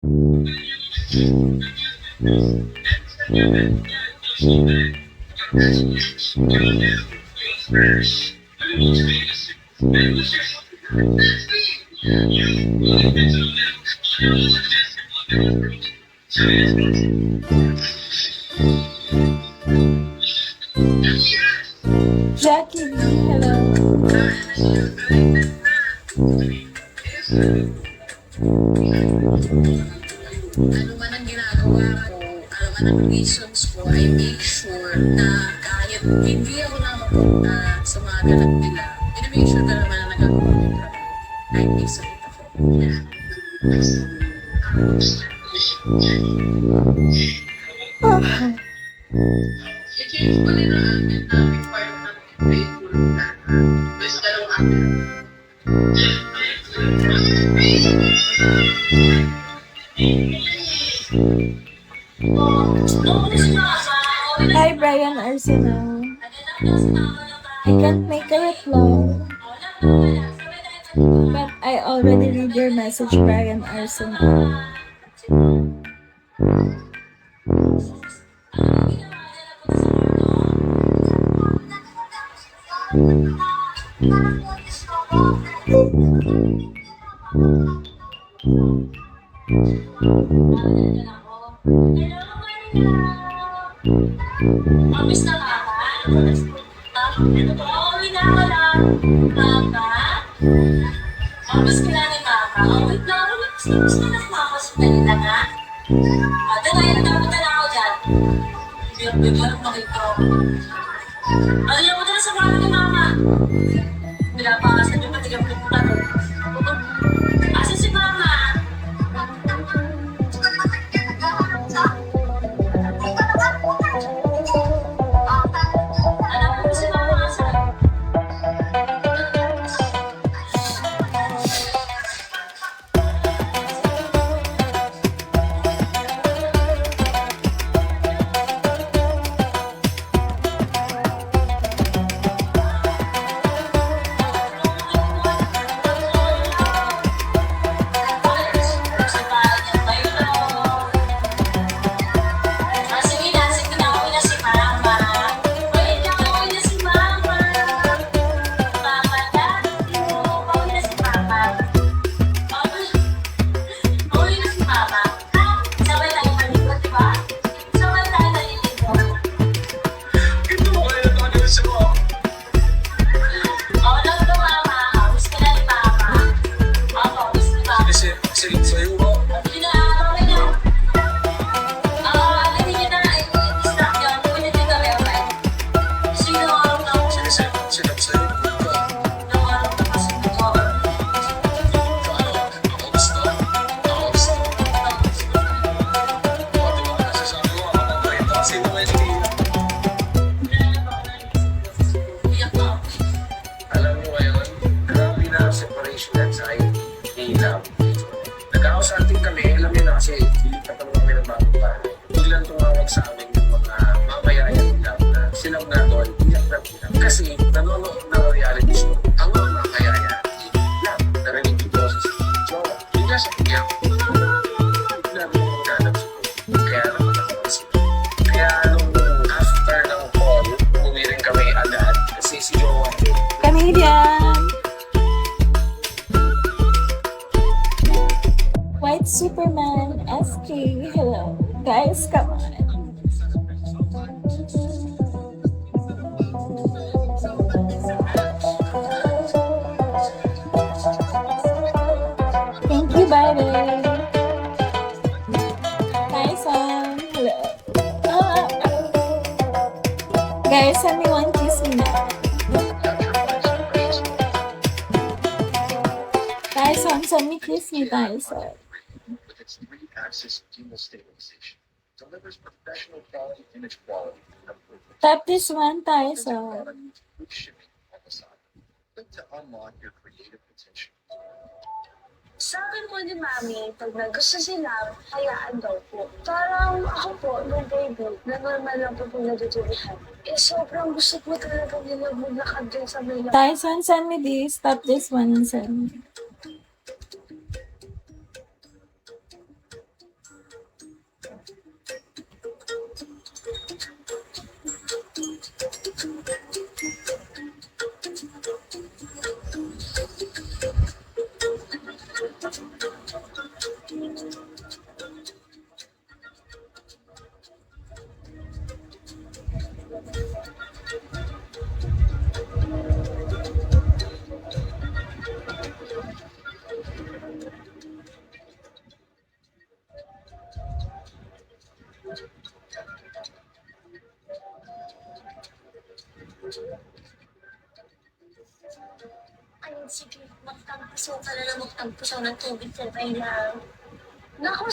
Jackie B, hello. Ano man ang ginagawa ko, ano man ang reasons ko, I make sure na kahit hindi ako nakapunta sa mga ganap nila, make sure ka naman na nagagawa ko yung trabaho. Kahit may sakit ako. Ito yung pala na namin part ng grateful na. Mas dalawang amin. Hi, Brian Arsenal. I can't make a reply, but I already read your message, Brian Arsenal. Mamiss na mama? Uuwi na ako lang. Mama? Mamiss ka na ni mama? Wait lang. Mamiss ka na ni mama sa kanila na? Danayan, napunta na ako dyan. Hindi ko alam makita ako. Ano mo na sa mama ni mama? Pinapakasan yung matigam-tig mo na rin. Asan si mama? Nagkakausapin kami, alam niyo na kasi dilipat naman kami ng bagong bahay. Biglang tumawag sa amin yung mga mamayayan nila na silang nandun, iyak na bilang. Kasi nanonood ng reality show. Ang mga mamayayan, iyak, narinig yung boses. So, bigla siya iyak. Bigla rin yung ganap siya. Kaya naman ako kasi. Kaya nung after ng call, umuwi rin kami agad. Kasi si Joanne, Canadian! White Superman SK, hello. Guys, come on. Thank you, baby. Tyson, hello. Guys, send me one kiss me now. Tyson, send me kiss me, Tyson. with its 3-axis dual stabilization, delivers professional quality image quality and improvement. Tap this one, Tyson. With shipping on the side. Click to unlock your creative potential. Sabi mo ni Mami, pag nagusto sila, hayaan daw po. Parang ako po, nung baby, na normal lang po kung natutulihan. Sobrang gusto po talaga nila maglakad din sa may lakad. Tyson, send me this. Tap this one and send me. Ayun, sige. Magtampuso ka na lang magtampuso ng tubig sa lang. Naku,